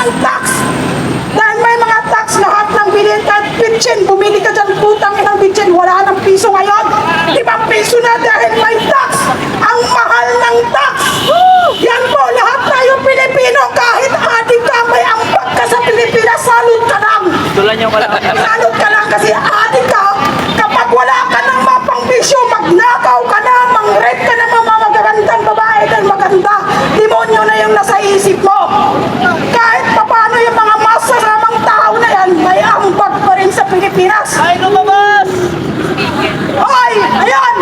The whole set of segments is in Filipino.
ng tax. Dahil may mga tax, lahat ng bilhin kahit bitchin, bumili ka dyan, putang inang bitchin, wala ng piso ngayon. 5 piso na dahil may tax. Ang mahal ng tax. Yan po, lahat tayo Pilipino, kahit adik ka, may ambag ka sa Pilipinas, salud ka lang. Tulan niyo ka lang. Salud ka lang kasi adik ka, kapag wala ka ng mapangbisyo, magnakaw ka na, mang-rape ka na mga magagandang babae dahil maganda, demonyo na yung nasa isip mo. Kahit paano yung mga masasamang tao na yan, may ambag pa rin sa Pilipinas. Ay, lumabas! Hoy! Ayan!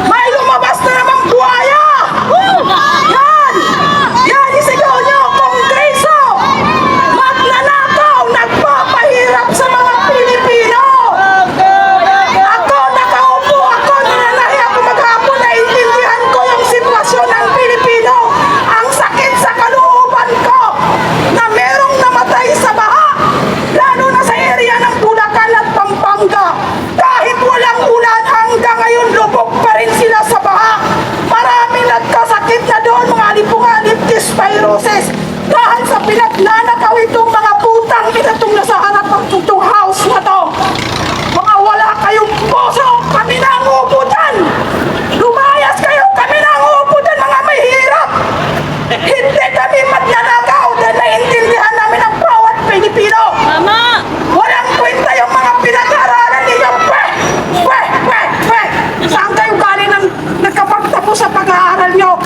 May lumabas na namang buhaya! Yan! Yan! Isigaw nyo! Kongreso! Magnanakaw! Nagpapahirap sa mga Pilipino! Ako nakaupo! Ako nananahi ako maghapon! Naiintindihan ko yung sitwasyon ng Pilipino! Ang sakit sa kalooban ko na merong namatay sa baha! Lalo na sa area ng Bulacan at Pampanga! Kahit walang ulan hanggang ngayon lubog pa rin sila sa baha. Maraming nagkasakit na doon, mga alip-alip, dysbiosis. Dahil sa pinagnanakaw itong mga putang inatong nasa harap ng itong house na to. Mga wala kayong puso, kami na ang uubutan. Lumayas kayo, kami na ang uubutan, mga mahirap. Hindi kami magnanakaw dahil naiintindihan namin ang bawat Pilipino. Mama! Walang kwenta yung mga pinag-aaralan ninyo. Saan kayo galing ng nagkapagtapos sa pag-aaral nyo?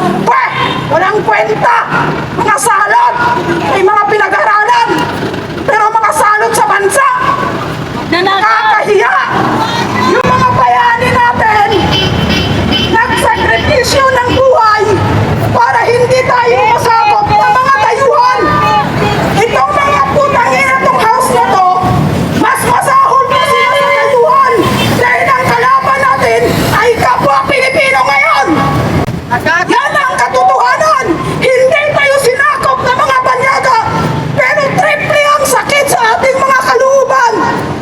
Walang kwenta. Mga salot. May mga pinag-aaralan. Pero mga salot sa bansa. Nakakahiya. Yung mga bayani natin, nagsakripisyo ng buhay para hindi tayo masakop ng mga dayuhan. Itong mga putang ina itong house na to, mas masahol pa sila sa dayuhan dahil ang kalaban natin ay kapwa Pilipino ngayon. Yan ang katotohanan. Hindi tayo sinakop ng mga banyaga, pero triple ang sakit sa ating mga kalooban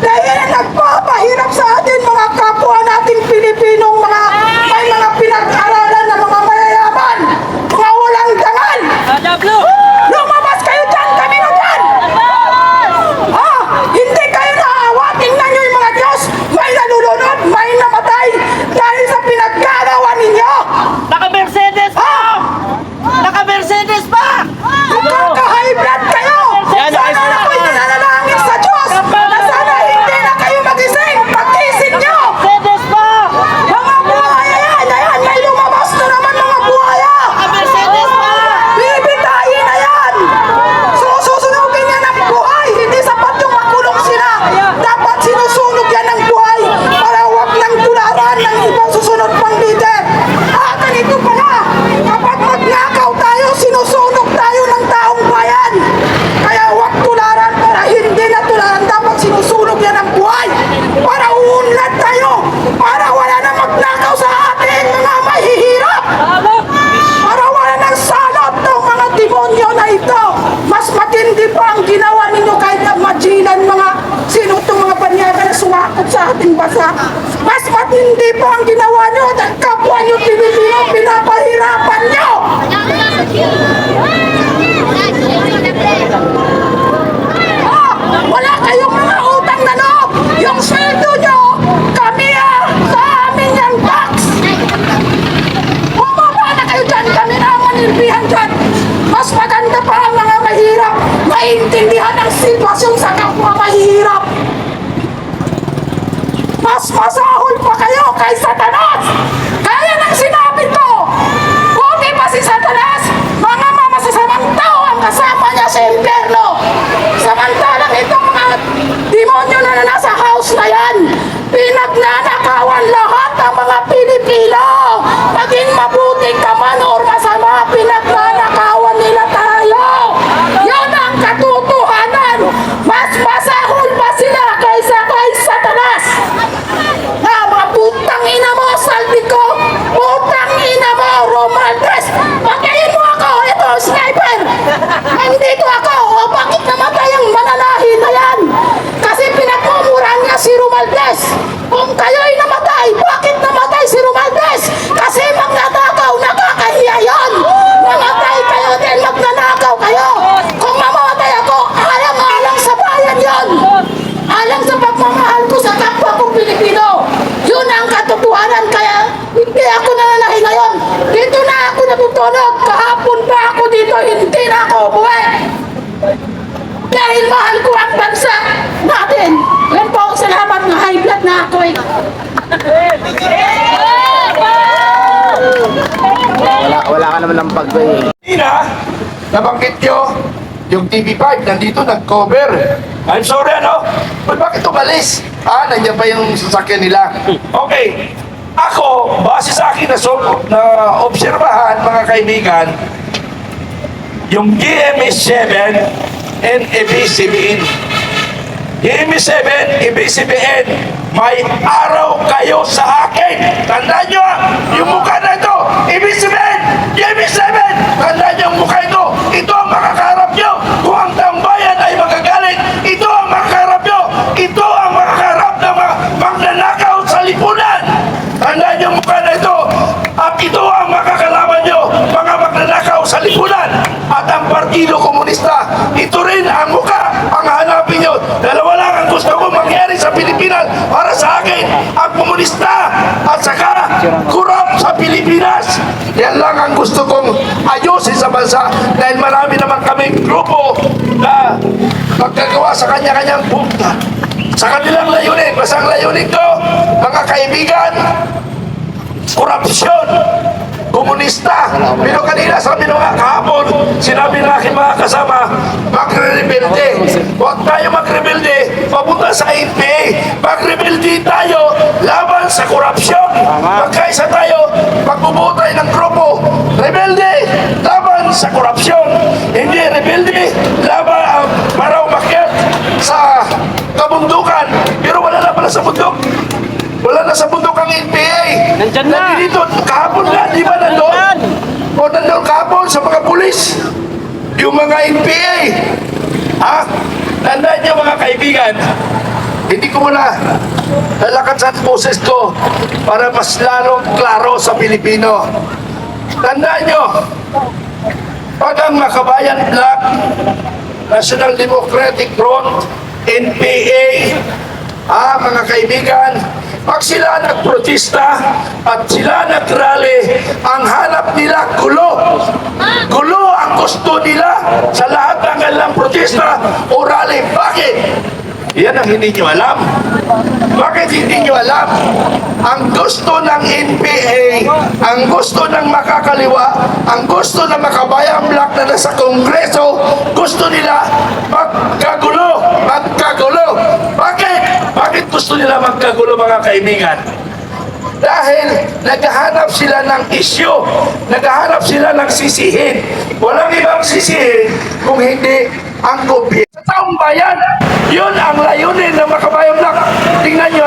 dahil nagpapahirap sa atin mga kapwa nating Pilipinong may mga pinag-aralan na mga mayayaman, mga walang dangal. Lumabas kayo dyan, kami na dyan! Hindi kayo naawa, tingnan nyo yung mga Diyos, may nalulunod, may namatay dahil sa pinaggagawa ninyo! Naka-Mercedes pa! Naka-Mercedes pa! Nakaka-high blood kayo! Yan, Sana ayos na na. kayo nananalangin sa Diyos na sana hindi na kayo magising! Pag-ising nyo! Mercedes pa! Mga buhaya yan! Ayan, may lumabas na naman mga buhaya! Naka-Mercedes pa! Bibitayin na yan! Susunugin yan ng buhay! Hindi sapat yung makulong sila! Dapat sinusunog yan ng buhay para huwag nang tularan ng ibang susunod pang leader! Ganito pala! Kapag magnakaw tayo, sinusunog tayo ng taong bayan! Kaya huwag tularan para hindi na tularan. Dapat sinusunog yan ng buhay para uunlad tayo! Para wala na magnakaw sa atin mga mahihirap! Para wala nang salot ng mga demonyo na ito. Mas matindi pa ang ginawa ninyo kahit na majilan mga sino itong mga banyaga na sumakot sa ating bansa. Mas matindi pa ang ginawa nyo at kapwa nyo Pilipino pinapahirapan nyo. Wala kayong mga utang na loob. Yung sweldo nyo, kami sa amin yung tax. Bumaba na kayo dyan, kami na ang manilbihan dyan. Mas maganda pa ang mga mahirap, maintindihan ang sitwasyon sa kapwa mahirap. Mas masahol pa kayo kay Satanas. Kaya nang sinabi ko, buti pa si Satanas, mga mamasasamang tao ang kasama niya sa impyerno. Samantalang itong mga demonyo na nasa house na yan, pinagnanakawan lahat ang mga Pilipino. Maging mabuti ka man or masama, pinagnanakawan nila tayo. Yan ang katotohanan. Mas masahol pa sila kaysa kay Satanas. Na mga putang ina mo, Saldico, putang ina mo, Romualdez, patayin mo ako, ito, sniper. Nandito ako, bakit namatay ang mananahin na yan? Kasi pinagmumuran niya si Romualdez. Kung kayo'y namatay, bakit namatay si Romualdez? Dahil mahal ko ang bansa natin. Yan po, salamat na high blood na ako eh. Wala ka naman ng pag-bay. Ina, nabanggit nyo, yung TV5 nandito nag-cover. I'm sorry, ano? But bakit umalis? Nandiyan pa yung sasakyan nila. Okay, ako, base sa akin na obserbahan, mga kaibigan, yung GMS7 and ABCBN. GMS7, ABCBN, may araw kayo sa akin. Tandaan nyo, yung mukha na ito, ABCBN, GMS7, tandaan nyo yung mukha ito. Ito ang makakaharap nyo. Kung ang taong bayan ay magagalit, ito ang makakaharap nyo. Ito ang makakaharap ng mga magnanakaw sa lipunan. Tandaan nyo yung mukha na ito. At ito ang makakalaman nyo, mga magnanakaw sa lipunan. At ang Partido Komunista, ito rin ang mukha, ang hanapin nyo. Dalawa lang ang gusto ko mangyari sa Pilipinas para sa akin, ang komunista at saka kurap sa Pilipinas. Yan lang ang gusto kong ayusin sa bansa dahil marami naman kaming grupo na magkagawa sa kanya-kanyang punta. Sa kanilang layunin, basang layunin ko, mga kaibigan, korupsyon, komunista. Pero kanina sabi nung kahapon, sinabi ng aking mga kasama, magre-rebelde. Huwag tayo magrebelde, papunta sa NPA. Magrebelde tayo laban sa korupsyon. Magkaisa tayo, magbubuo tayo ng grupo. Rebelde laban sa korupsyon. Hindi rebelde laban para umakyat sa kabundukan. Pero wala na pala sa bundok. Wala na sa bundok ang NPA. Nandyan na. Nandito, kahapon na, di ba nandun? O nandun kahapon sa mga pulis. Yung mga NPA. Tandaan niyo mga kaibigan, hindi ko muna lalakad sa boses ko para mas lalong klaro sa Pilipino. Tandaan niyo, pag ang Makabayan Black, National Democratic Front, NPA, mga kaibigan, pag sila nagprotesta at sila nagrally, ang hanap nila gulo. Gulo ang gusto nila sa lahat ng kanilang protesta o rally. Bakit? Yan ang hindi nyo alam. Bakit hindi nyo alam? Ang gusto ng NPA, ang gusto ng makakaliwa, ang gusto ng Makabayan Black na nasa Kongreso, gusto nila magkagulo. Magkagulo. Bakit? Bakit gusto nila magkagulo mga kaibigan? Dahil naghahanap sila ng isyu, naghahanap sila ng sisihin. Walang ibang sisihin kung hindi ang gobyerno. Sa taong bayan, yun ang layunin ng Makabayan Black. Tingnan nyo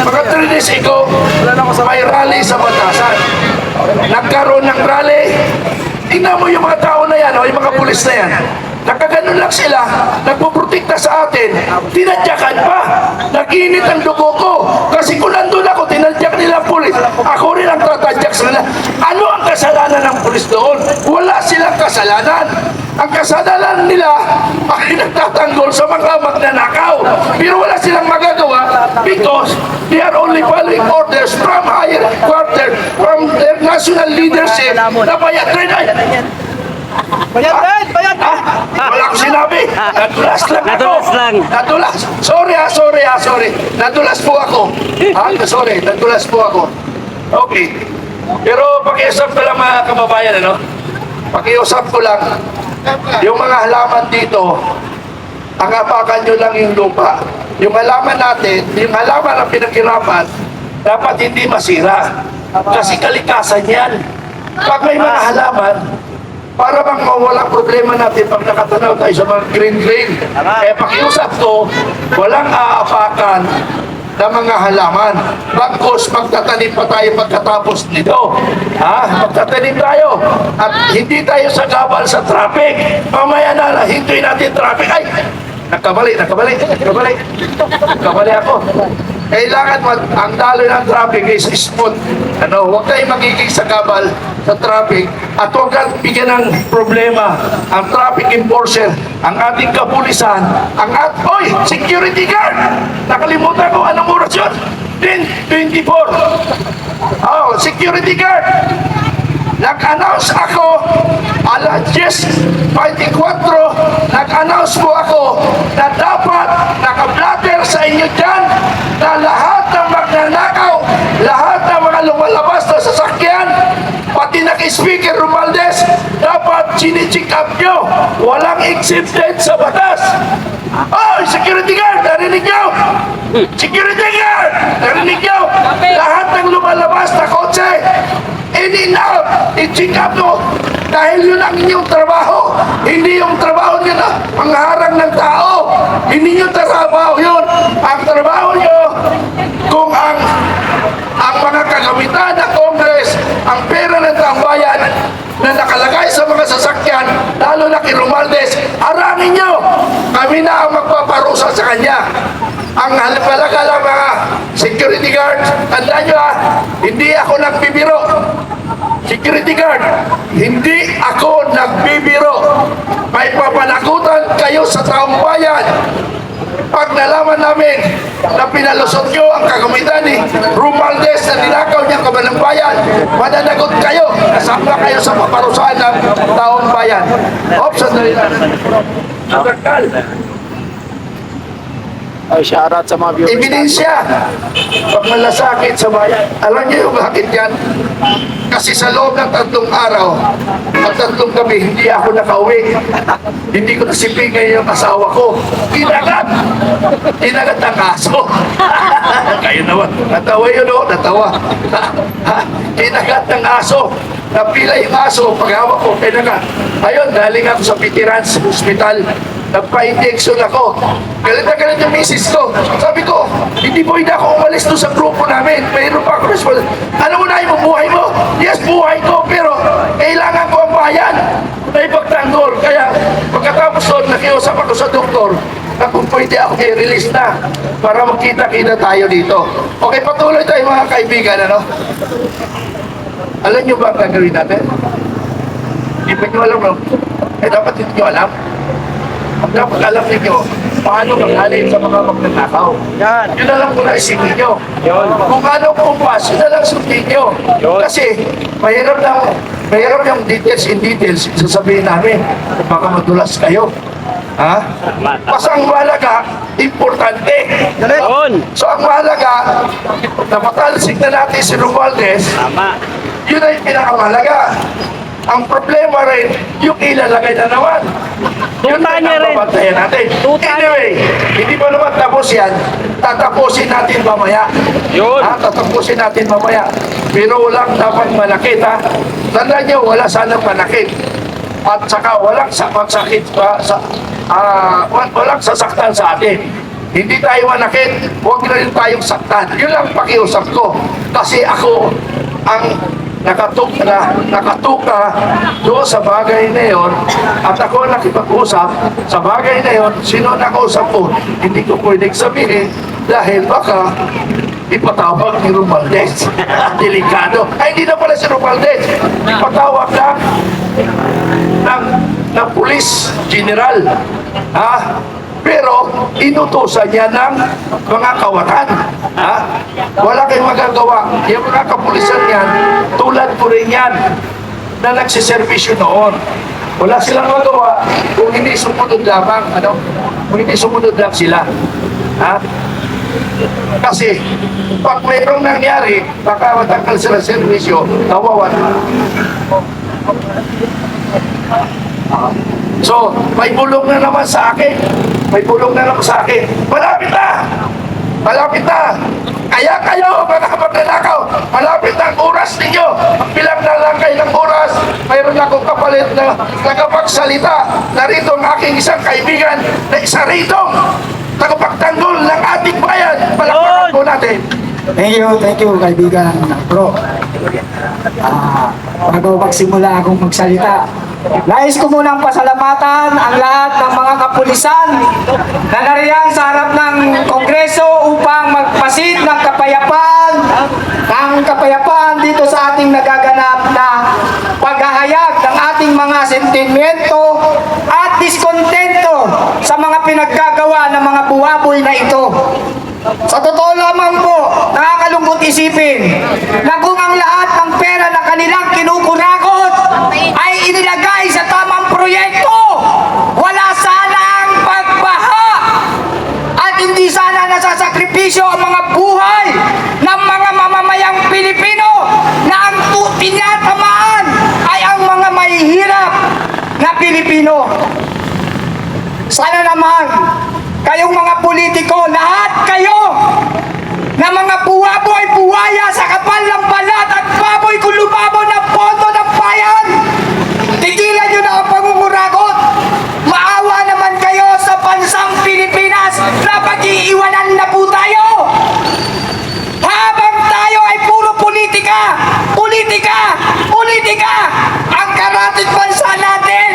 mga 3 days ago, may rally sa Batasan. Nagkaroon ng rally. Tingnan mo yung mga tao na yan, o yung mga pulis na yan. Nakaganon lang sila, nagpuprotekta sa atin, tinadyakan pa. Nag-init ang dugo ko. Kasi kung nandun ako, tinadyak nila ang pulis. Ako rin ang tatadyak sa nila. Ano ang kasalanan ng pulis doon? Wala silang kasalanan. Ang kasalanan nila ay nagtatanggol sa mga magnanakaw. Pero wala silang magagawa because they are only following orders from higher quarter, from their national leadership na bayad rin ay. Bayad! Wala akong sinabi. Nadulas lang ako. Nadulas lang. Nadulas. Sorry. Nadulas po ako. Sorry, nadulas po ako. Okay. Pero pakiusap ko lang mga kababayan, ano? Pakiusap ko lang. Yung mga halaman dito, ang apakan nyo lang yung lupa. Yung halaman natin, yung halaman ang pinaghirapan, dapat hindi masira. Kasi kalikasan yan. Pag may mga halaman, para bang mawala problema natin pag nakatanaw tayo sa mga green. Kaya pakiusap ko, walang aapakan na mga halaman. Bagkos, magtatanim pa tayo pagkatapos nito. Magtatanim tayo. At hindi tayo sagabal sa traffic. Mamaya na, hintuin natin traffic. Ay! Nagkamali ako. Kailangan ang dalo ng traffic is smooth. Huwag tayong magiging sagabal sa traffic at huwag kang bigyan ng problema ang traffic enforcer, ang ating kapulisan, security guard! Nakalimutan ko, anong oras yun? 10:24. Security guard! nag-announce ako alas 10:24, nag-announce po ako na dapat naka-blatter sa inyo dyan na lahat ng magnanakaw, lahat ng mga lumalabas na sasakyan, pati naka-speaker Romualdez, dapat chinicheck up nyo. Walang exempted sa batas. Oh, security guard, narinig nyo? Security guard, narinig nyo? Lahat ng lumalabas na kotse, in and out, i-check up nyo. Dahil yun ang inyong trabaho. Hindi yung trabaho nyo na pangharang ng tao. Hindi nyo trabaho yun. Ang trabaho nyo, kung ang mga kagamitan ng Congress, ang pera ng tambayan na nakalagay sa mga sasakyan, lalo na kay Romualdez, harangin nyo. Kami na ang magpaparusa sa kanya. Ang halipalaga lang mga security guards, tandaan nyo hindi ako nagbibiro. Security guard, hindi ako nagbibiro. May papanakutan kayo sa taong bayan. Pag nalaman namin na pinalusot nyo ang kagamitan ni Romualdez na ninakaw niyang kabanang bayan, mananagot kayo, kasama kayo sa paparusahan ng taong bayan. Oops, sandali lang. Nakakal. Ay, shoutout sa mga viewers. Ebidensya. Pag malasakit sa bayan. Alam niyo yung bakit yan? Kasi sa loob ng 3 araw at 3 gabi, hindi ako nakauwi. Hindi ko nasipingay yung asawa ko. Kinagat! Kinagat ang aso. Kayo naman. Natawa yun o, natawa. Kinagat ng aso. Napila yung aso. Paghawak ko, kinagat. Ayun, daling ako sa Veterans Hospital. Nagpa-injection ako. Galit na galit yung misis ko. Sabi ko, hindi pwede ako umalis doon sa grupo namin. Mayroon pa ako responsible. Alam mo na yung buhay mo? Yes, buhay ko, pero kailangan ko ang bayan na ipagtanggol. Kaya pagkatapos doon, nakiusap ako sa doktor na kung pwede ako i-release na para magkita-kita tayo dito. Okay, patuloy tayo mga kaibigan, ano? Alam nyo ba ang gagawin natin? Hindi pa nyo alam, no? Eh, dapat hindi nyo alam. Dapat alam ninyo paano maghalin sa mga magnanakaw. Yan. Yun na lang po na isipin nyo. Yun. Kung ano kumpas, yun na lang sundin nyo. Yun. Kasi mahirap yung details in details sasabihin namin. Baka madulas kayo. Ha? Basta ang mahalaga, importante. Yun. So ang mahalaga, napatalsik na natin si Romualdez, Tama. yun ay pinakamahalaga. Ang problema rin, yung ilalagay na naman. Yun Tuta na niya rin. babantayan natin. Tuta. Anyway, hindi pa naman tapos yan. Tatapusin natin mamaya. Yun. Tatapusin natin mamaya. Pero walang dapat manakit, ha? Tandaan nyo, wala sanang manakit. At saka walang sakit pa walang sasaktan sa atin. Hindi tayo manakit, huwag na rin tayong saktan. Yun lang pakiusap ko. Kasi ako ang nakatuka doon sa bagay na yon at ako nakipag-usap sa bagay na yon. Sino nakausap ko? Hindi ko pwedeng sabihin dahil baka ipatawag ni Romualdez. Delikado. Ay, hindi na pala si Romualdez. Ipatawag ng police general. Ha? Pero inutusan niya ng mga kawatan. Ha? Wala kayong magagawa. Yung mga kapulisan yan, tulad ko rin yan, na nagsiservisyo noon. Wala silang magawa kung hindi sumunod lamang. Ano? Kung hindi sumunod lang sila. Ha? Kasi, pag mayroong nangyari, baka matanggal sila sa servisyo, kawawan. So, may bulong na naman sa akin. May bulong na naman sa akin. Malapit na! Malapit na! Kaya kayo, mga magnanakaw, malapit na ang oras ninyo. Bilang na lang kayo ng oras, mayroon akong kapalit na nagapagsalita. Narito ang aking isang kaibigan na isa ritong tagapagtanggol ng ating bayan. Palakpakan po natin. Thank you kaibigan bro. Bago magsimula akong magsalita, nais ko munang pasalamatan ang lahat ng mga kapulisan na nariyan sa harap ng Kongreso upang magpasit ng kapayapaan dito sa ating nagaganap na paghahayag ng ating mga sentimento at diskontento sa mga pinaggagawa ng mga buwaboy na ito. Sa totoo lamang po, nakakalungkot isipin na kung ang lahat ng pera na kanilang kinukunakot serbisyo ang mga buhay ng mga mamamayang Pilipino na ang tinatamaan ay ang mga mahihirap na Pilipino. Sana naman, kayong mga politiko, lahat kayo na mga buwaboy-buwaya sa kapal ng balat at baboy kung lumabaw ng pondo ng bayan, tigilan nyo na ang pangungurakot. Maawa naman kayo sa bansang Pilipinas na pag-iiwanan na po tayo. Habang tayo ay puro politika, politika, politika, ang karatig bansa natin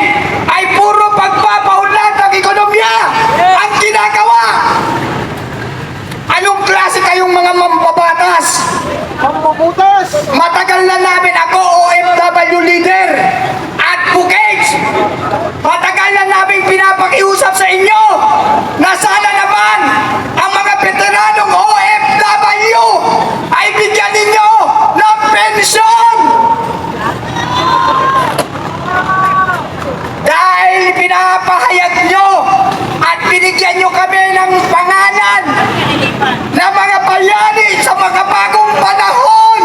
ay puro pagpapaunlad ng ekonomiya ang ginagawa. Anong klase kayong mga mambabatas? Pambabutas! Matagal na namin ako OFW leader, advocates. Matagal na namin pinapakiusap sa inyo na sana naman ang mga veteranong OFW ay bigyan ninyo ng pensyon. Dahil pinapahayag nyo at binigyan nyo kami ng pangalan na mga bayani sa mga bagong panahon.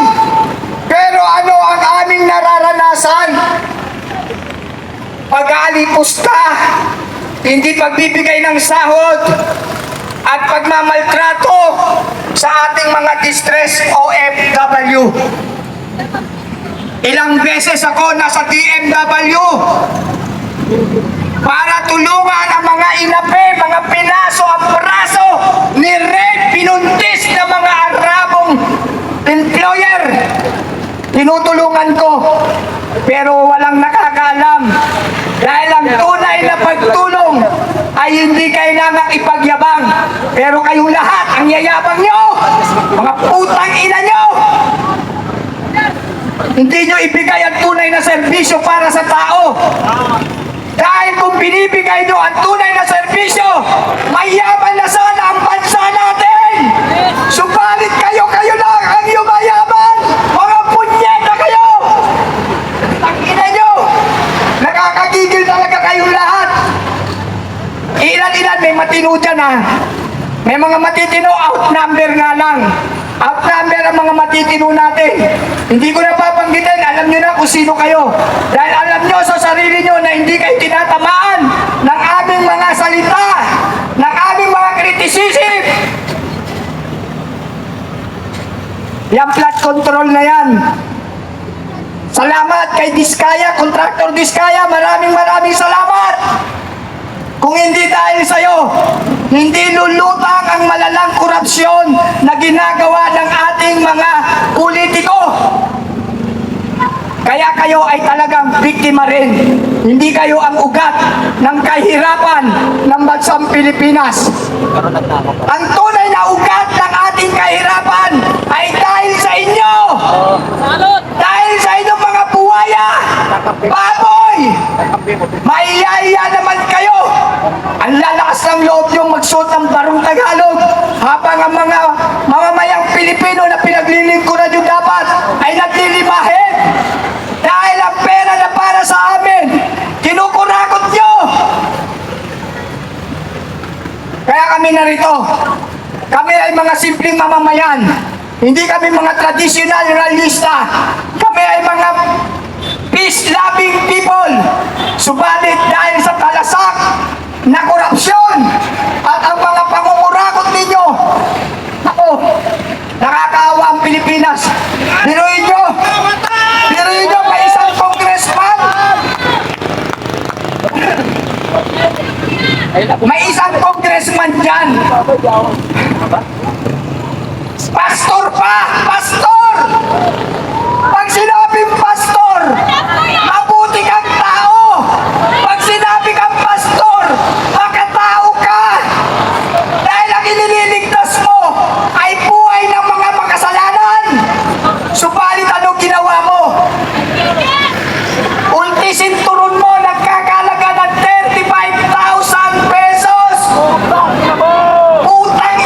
Pero ano ang aming nararanasan? Pag-aalipusta, hindi pagbibigay ng sahod, at pagmamaltrato sa ating mga distress OFW. Ilang beses ako nasa DMW para tulungan ang mga inape, mga pinaso, ang praso, ni-rape, pinuntis na mga Arabong employer. Tinutulungan ko, pero walang nakakaalam. Dahil ang tunay na pagtulong ay hindi kailangang ipagyabang. Pero kayong lahat, ang yayabang nyo, mga putang ina nyo, hindi nyo ibigay ang tunay na serbisyo para sa tao. Dahil kung binibigay nyo ang tunay na serbisyo, mayaman na sana ang bansa natin. Subalit kayo lang ang yumayaman. Mga punyeta kayo. Tangina nyo. Nakakagigil talaga kayong lahat. Ilan-ilan, may matino dyan ha. May mga matitino, outnumber nga lang. Outnumber ang mga matitino natin. Hindi ko na papanggitin, alam nyo na kung sino kayo. Dahil alam nyo sa sarili nyo na hindi kayo tinatamaan ng aming mga salita, ng aming mga criticism. Yung flood control na yan. Salamat kay Diskaya, Contractor Diskaya, maraming salamat. Kung hindi dahil sa'yo, hindi lulutang ang malalang korupsyon na ginagawa ng ating mga politiko. Kaya kayo ay talagang biktima rin. Hindi kayo ang ugat ng kahirapan ng bansang Pilipinas. Ang tunay na ugat ng ating kahirapan ay dahil sa inyo. Dahil sa inyong mga buhaya, baboy, maiya naman kayo. Ang lalakas ng loob yung magsuot ng barong Tagalog habang ang mga mamamayang Pilipino na pinaglilingkuran nyo dapat ay naglilimahin. Dahil ang pera na para sa amin, kinukurakot nyo. Kaya kami narito. Kami ay mga simpleng mamamayan. Hindi kami mga traditional realista. Kami ay mga peace-loving people. Subalit dahil sa talasak na korupsyon at ang mga pangungurakot ninyo, ako, nakakaawa ang Pilipinas. Biruin nyo may isang congressman, may isang congressman dyan. Pastor pa! Pastor! Pag sinabing pastor, mabuti kang tao. Pag sinabi kang pastor, makatao ka. Dahil ang inililigtas mo ay buhay ng mga makasalanan. Subalit anong ginawa mo? Ultisinturon mo, nagkakalaga ng 35,000 pesos. Utang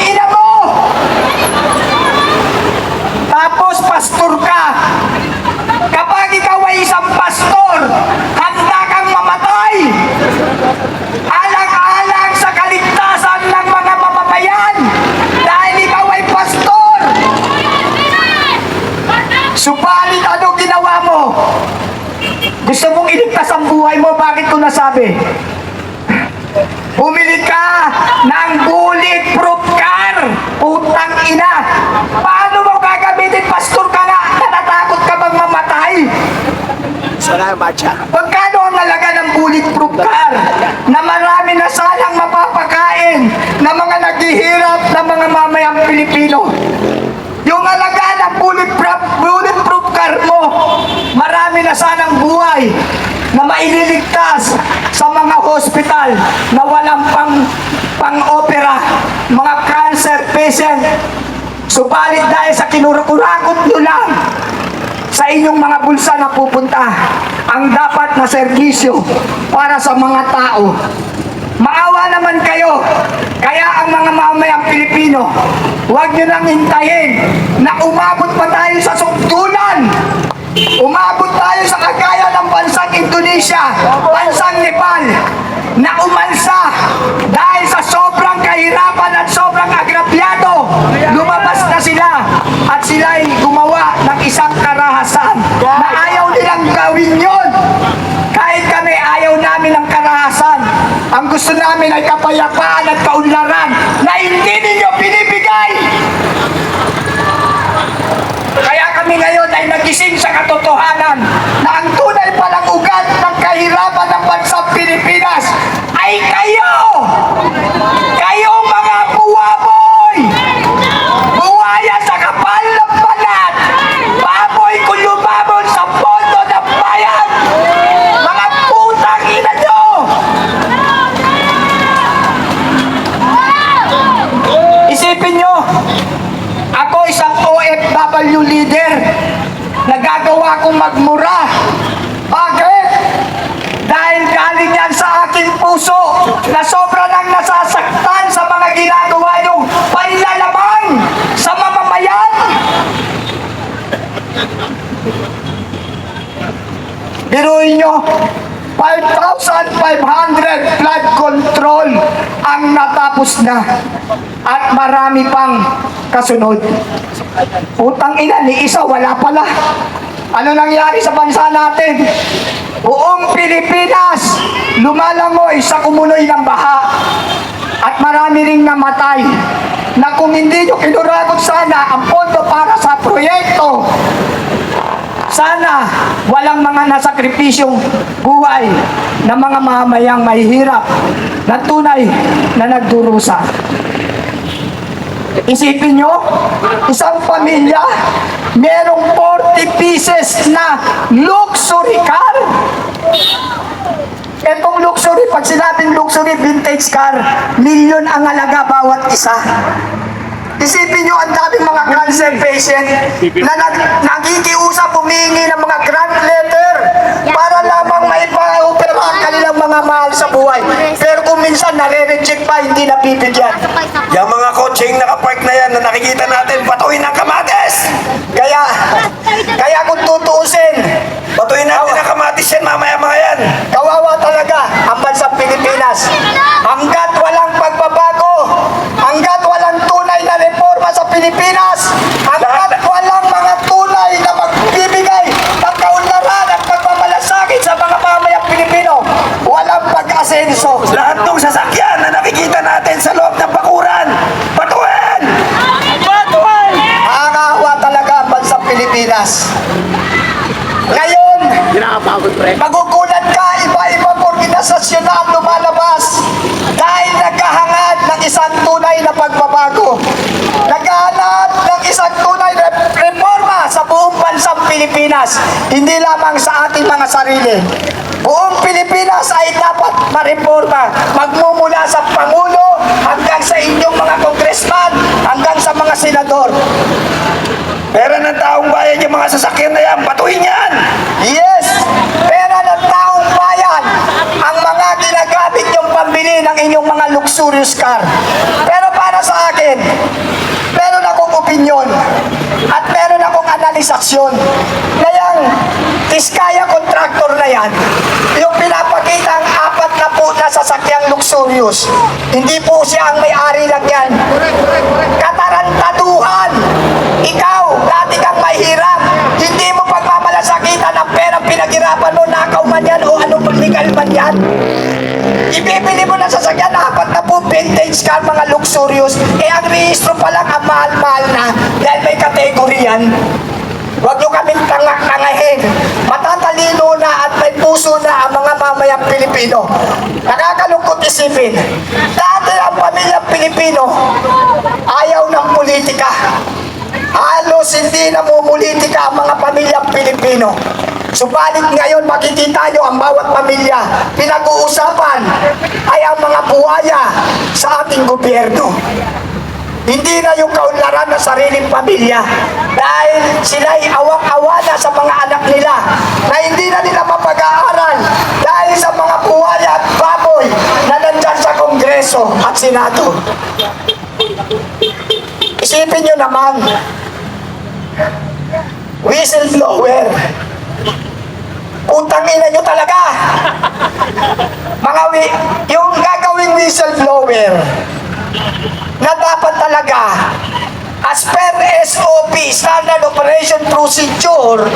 sinasabi? Bumili ka ng bulletproof car! Putang ina! Paano mo gagamitin? Pastor ka nga! Natatakot ka bang mamatay? Salamat siya. Pagkano ang halaga ng bulletproof car na marami na sanang mapapakain na mga naghihirap na mga mamayang Pilipino? Yung halaga ng bulletproof car mo, marami na sanang buhay na maililigtas sa mga hospital na walang pang-opera, mga cancer patient. Subalit dahil sa kinurakot nyo lang sa inyong mga bulsa na pupunta ang dapat na serbisyo para sa mga tao. Maawa naman kayo. Kaya ang mga mamayang Pilipino, huwag nyo nang hintayin na umabot pa tayo sa sugdulan. Umabot tayo sa kagaya ng bansang Indonesia, bansang Nepal, na umansa dahil sa sobrang kahirapan at sobrang agrabyado. Lumabas na sila at sila'y gumawa ng isang karahasan na ayaw nilang gawin yun. Kahit kami ayaw namin ng karahasan, ang gusto namin ay kapayapaan at kaunlaran na hindi ninyo binibigay. Kaya kami ngayon ay nagising sa katotohanan na ang tunay palang ugat ng kahirapan ng bansang Pilipinas ay kayo! Kayo mga buwaboy! Buwaya sa kapal ng balat! Baboy kung lumabon sa pondo ng bayan! Mga putang ina nyo! Isipin nyo, ako isang OFW leader, nagagawa kong magmura. Bakit? Dahil galing yan sa aking puso na sobra nang nasasaktan sa mga ginagawa yung panlalamang sa mamamayan. Biruin nyo, 5,500 flood control ang natapos na at marami pang kasunod. Utang ina, ni isa wala pala. Ano nangyari sa bansa natin? Buong Pilipinas lumalangoy sa kumuloy ng baha at marami ring namatay na kung hindi nyo kinuragot sana ang pondo para sa proyekto, sana walang mga nasakripisyong buhay na mga mamamayang mahihirap na tunay na nagdurusa. Isipin nyo, isang pamilya, merong 40 pieces na luxury car. Etong luxury, pag sinabing luxury vintage car, milyon ang halaga bawat isa. Isipin nyo, ang daming mga cancer patient na nagikiusap, humingi ng mga grant letter para lamang maipa-opera ang kanilang mga mahal sa buhay. Pero kung minsan nare-reject pa, hindi nabibigyan. Yung mga coaching nakapark na yan na nakikita natin, patuhin ng kamatis! Kaya kung tutuusin, Patuhin natin ang kamatis yan, mamaya mga yan! kawawa talaga ang bansang Pilipinas. Hanggat walang pagbabago, hanggat walang tunay na reforma sa Pilipinas, hanggat walang mga tunay na magbibigay ng kaunlaran at pagmamalasakit sa mga mamayang Pilipino, walang pag-asenso. Lahat ng sasakyan na nakikita natin sa loob ng bakuran, patuhin! Nakakahawa talaga ang bansang Pilipinas. Ngayon, Nakakapagod, pre. magugulat ka, iba-ibang organisasyon na ang lumalabas dahil naghahangad ng isang tunay na pagbabago. Naghahanap ng isang tunay na reforma sa buong bansang Pilipinas, hindi lamang sa ating mga sarili. Buong Pilipinas ay dapat mareforma, magmumula sa Pangulo hanggang sa inyong mga congressman, hanggang sa mga senador. Pera ng taong bayan yung mga sasakyan na yan, patuhin yan! Yes! Pera ng taong bayan ang mga ginagamit yung pambili ng inyong mga luxurious car. Pero para sa akin, meron akong opinyon at meron akong analisasyon na yung Tiskaya contractor na yan, yung pinapakita ang 4 na po na sasakyang luxurious, hindi po siya ang may-ari lang yan. Katarantaduhan! Ikaw, dati kang mahirap, hindi mo pagmamalasakitan ng perang pinaghirapan mo, nakaw man yan o anong legal Oil man yan. Ibibili mo na sasakyan, apat na po vintage car, mga luxurious. Ang rehistro pa lang, ang mahal-mahal na. Dahil may kategory yan. Huwag nyo kaming tangahin. Matatalino na at may puso na ang mga mamayang Pilipino. Nakakalungkot isipin. Dati ang pamilyang Pilipino ayaw ng politika. Halos hindi namumulitika ang mga pamilyang Pilipino. Subalit ngayon makikita nyo ang bawat pamilya pinag-uusapan ay ang mga buhaya sa ating gobyerno. Hindi na yung kaunlaran ng sariling pamilya dahil sila'y awak-awa na sa mga anak nila na hindi na nila mapag-aaral dahil sa mga buhaya at baboy na nandyan sa Kongreso at Senado. Isipin nyo naman, whistleblower, utang ina nyo talaga. Yung gagawing whistleblower, na dapat talaga as per SOP, Standard Operation Procedure,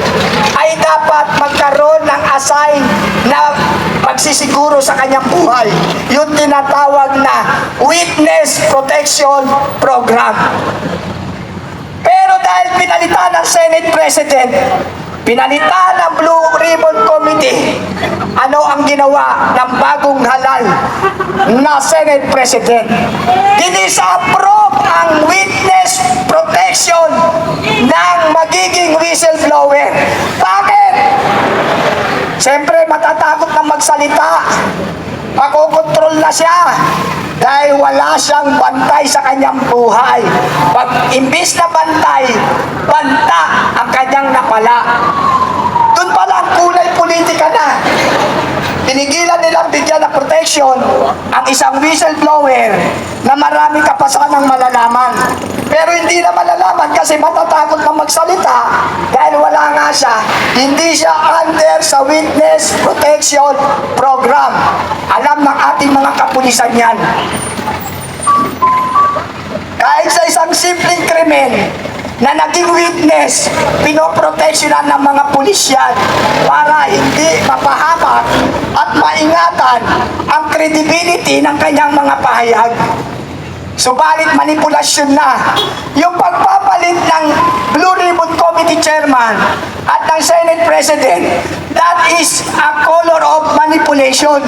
ay dapat magkaroon ng assign na magsisiguro sa kanyang buhay. Yung tinatawag na Witness Protection Program. Pero dahil pinalitan ng Senate President, pinalitan ng Blue Ribbon Committee, ano ang ginawa ng bagong halal na Senate President? Dinisapprove ang witness protection ng magiging whistleblower. Bakit? Siyempre matatakot na magsalita. Makokontrol na siya dahil wala siyang bantay sa kanyang buhay. Pag imbis na bantay, banta ang kanyang napala. Doon pala ang kulay politika na. Pinigilan nilang bigyan ng protection ang isang whistleblower na marami ka pa sanang malalaman. Pero hindi na malalaman kasi matatakot na magsalita dahil wala nga siya. Hindi siya under sa Witness Protection Program. Alam ng ating mga kapulisan yan. Kahit sa isang simpleng krimen na naging witness, pinoproteksyonan ng mga pulisyan para hindi mapahamak at maingatan ang credibility ng kanyang mga pahayag. Subalit manipulasyon na yung pagpapalit ng Blue Ribbon Committee Chairman at ng Senate President. That is a color of manipulation.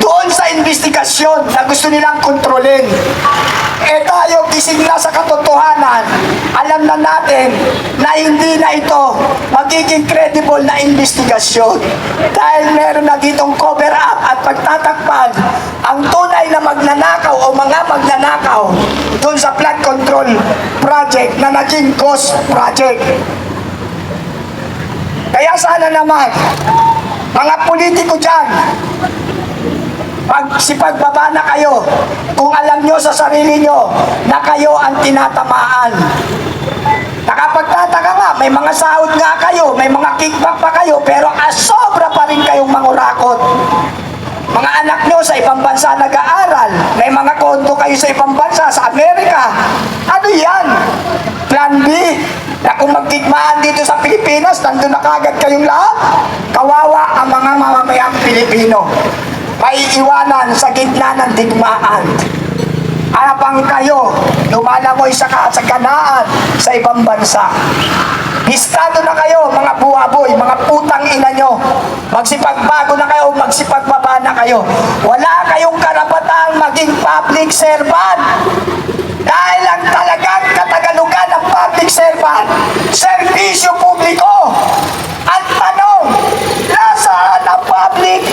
Doon sa investigasyon na gusto nilang kontrolin. Tayo gising na sa katotohanan, alam na natin na hindi na ito magiging credible na investigasyon dahil meron na ditong cover up at pagtatakpan ang tunay na magnanakaw o mga magnanakaw doon sa flood control project na naging ghost project. Kaya sana naman mga politiko dyan, magsipagbaba na kayo kung alam nyo sa sarili nyo na kayo ang tinatamaan. Nakapagtataka nga, may mga sahod nga kayo, may mga kickback pa kayo, pero sobra pa rin kayong mangurakot. Mga anak nyo sa ibang bansa nag-aaral, may mga kondo kayo sa ibang bansa, sa Amerika. Ano yan? Plan B? Na kung magdigmaan dito sa Pilipinas, nandun na kagad kayong lahat? Kawawa ang mga mamamayang Pilipino. May iwanan sa gitna ng digmaan. Habang kayo lumalangoy sa kasaganaan sa ibang bansa. Listado na kayo, mga buwaboy, mga putang ina nyo. Magsipagbago na kayo, magsipagbaba na kayo. Wala kayong karapatang maging public servant. Dahil ang talagang katagalugan ng public servant, serbisyo publiko. Ang tanong, nasaan ang public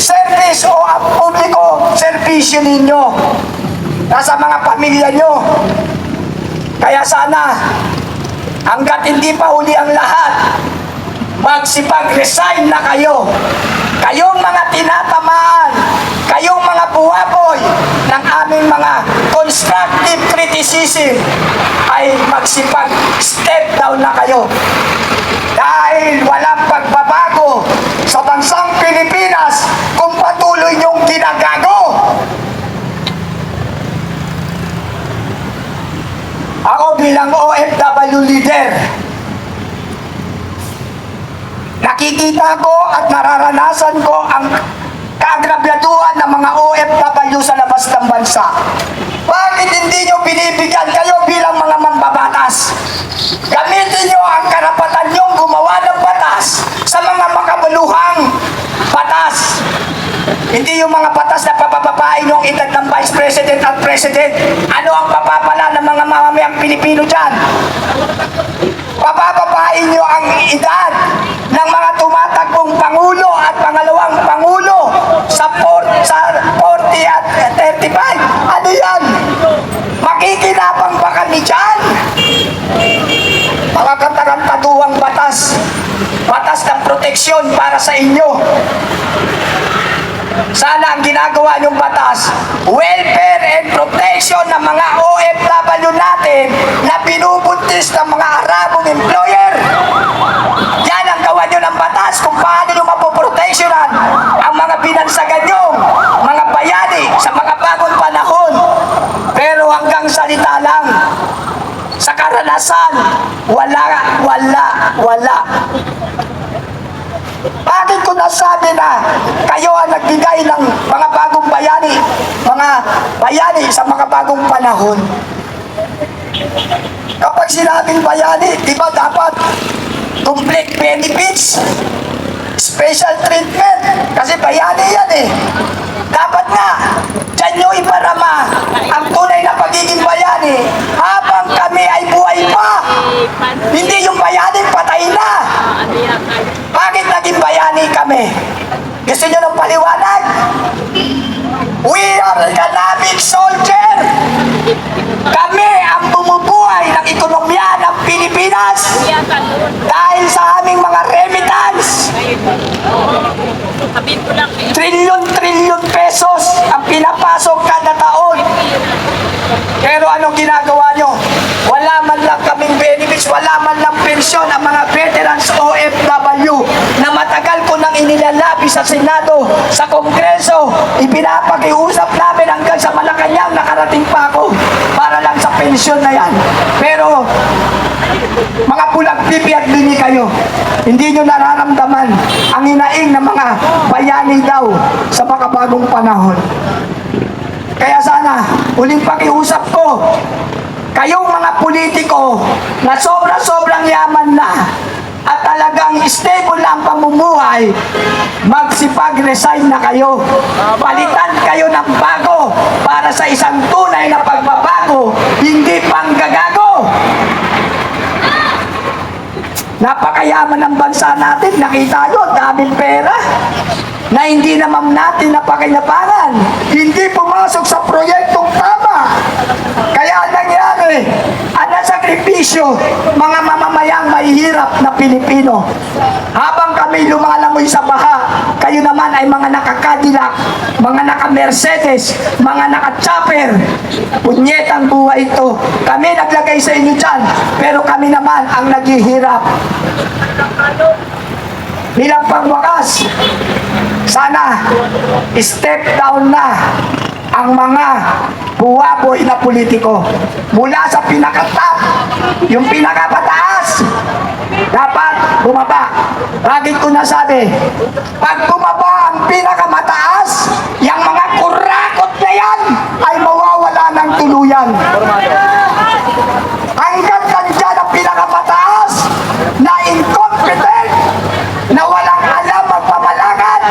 service o ang publiko serbisyo ninyo? Nasa mga pamilya nyo. Kaya sana, hanggat hindi pa huli ang lahat, magsipag-resign na kayo. Kayong mga tinatamaan, kayong mga buwaboy ng aming mga constructive criticism ay magsipag-step down na kayo. Dahil walang pagbabago sa bansang Pilipinas kung patuloy niyong ginagago. Ako bilang OFW leader, nakikita ko at nararanasan ko ang kaagrabyatuhan ng mga OFW sa labas ng bansa. Bakit hindi nyo binibigyan kayo bilang mga mambabatas? Gamitin nyo ang karapatan nyo gumawa ng batas sa mga makabuluhang batas. Hindi yung mga batas na papababain yung edad ng Vice President at President. Ano ang papapala ng mga mamamayang Pilipino dyan? Papababain nyo ang edad ng mga tumatakbong Pangulo at pangalawang Pangulo sa 40 at 35. Ano yan? Makikinabang ba kami dyan? Mga katarantaduhang batas. Batas ng proteksyon para sa inyo. Sana ang ginagawa niyong batas, welfare and protection ng mga OFW natin na binubuntis ng mga Arabong employer. Yan ang gawa niyo ng batas kung paano niyo mapoproteksyonan ang mga binansagan niyo, mga bayani sa mga bagong panahon. Pero hanggang salita lang, sa karanasan, wala. Bakit ko nasabi na kayo ang nagbigay ng mga bagong bayani, sa mga bagong panahon? Kapag sinabing bayani, di ba dapat complete benefits, special treatment, kasi bayani yan eh. Dapat nga, dyan nyo iparama ang tunay na pagiging bayani habang kami ay buhay pa. Hindi yung bayani patay na. Bakit naging bayani kami? Gusto nyo ng paliwanag? We are economic soldier. Kami ang bumubuhay ng ekonomiya ng Pilipinas dahil sa aming mga remittance. Trilyon pesos ang pinapasok kada taon. Pero anong ginagawa nyo? Wala man lang kaming benefits, wala man lang pensyon ang mga veterans OFW na matagal ko nang inilalabi sa Senado, sa Kongreso. Ipinapakiusap namin hanggang sa Malacanang, nakarating pa ako para lang sa pensyon na yan. Pero mga pulag pipi at bini kayo, hindi nyo nararamdaman ang hinaing ng mga bayani daw sa makabagong panahon. Kaya sana, uling pakiusap ko, kayong mga politiko na sobrang yaman na at talagang stable na ang pamumuhay, magsipag-resign na kayo. Palitan kayo ng bago para sa isang tunay na pagbabago, hindi panggagago. Napakayaman ng bansa natin, nakita nyo, daming pera na hindi naman natin napakinabangan, hindi pumasok sa proyektong tama. Kaya nangyari, ang sakripisyo, mga mamamayang mahihirap na Pilipino. Habang kami lumalangoy sa baha, kayo naman ay mga naka-Cadillac, mga naka-Mercedes, mga naka-chopper. Punyetang buhay ito. Kami naglagay sa inyo dyan, pero kami naman ang naghihirap. Bilang pangwakas, sana step down na ang mga buwaboy na politiko. Mula sa pinakatap, yung pinakapataas, dapat bumaba. Lagi ko nasabi, pag bumaba ang pinakamataas, yung mga kurakot na yan ay mawawala ng tuluyan. Hanggang nandyan ang pinakamataas na incompetent, na walang alam magpapalakad,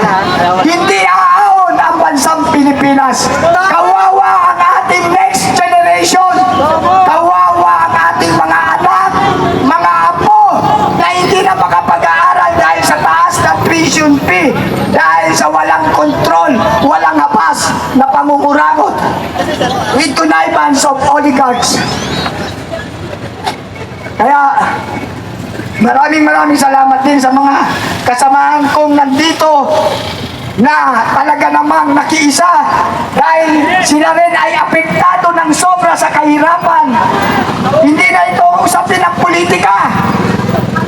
hindi aahon ang bansang Pilipinas. Kawawa ang ating next generation. Kawawa ang ating mga anak, mga apo na hindi na makapag-aaral dahil sa taas na tuition fee, dahil sa walang kontrol, walang hapas na pamumurakot with connivance of oligarchs. Kaya maraming salamat din sa mga kasamahan kong nandito na talaga namang nakiisa dahil sila rin ay apektado ng sobra sa kahirapan. Hindi na ito usapin ng politika.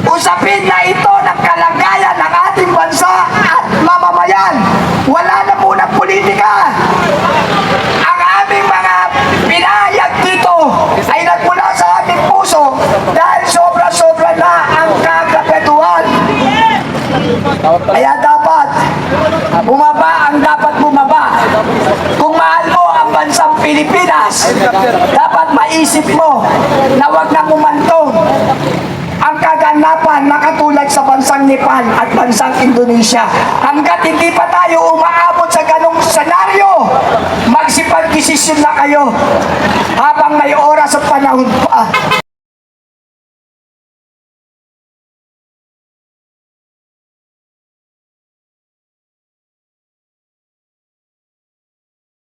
Usapin na ito ng kalagayan ng ating bansa at mamamayan. Wala na muna politika. Ang aming mga pinahayag dito ay nagmula sa aming puso dahil sobra-sobra na ang kagapetuhan. Pilipinas, dapat maisip mo na wag na umantong ang kaganapan na katulad sa bansang Nepal at bansang Indonesia. Hanggat hindi pa tayo umaabot sa ganong senaryo, magsipag-desisyon na kayo habang may oras at panahon pa.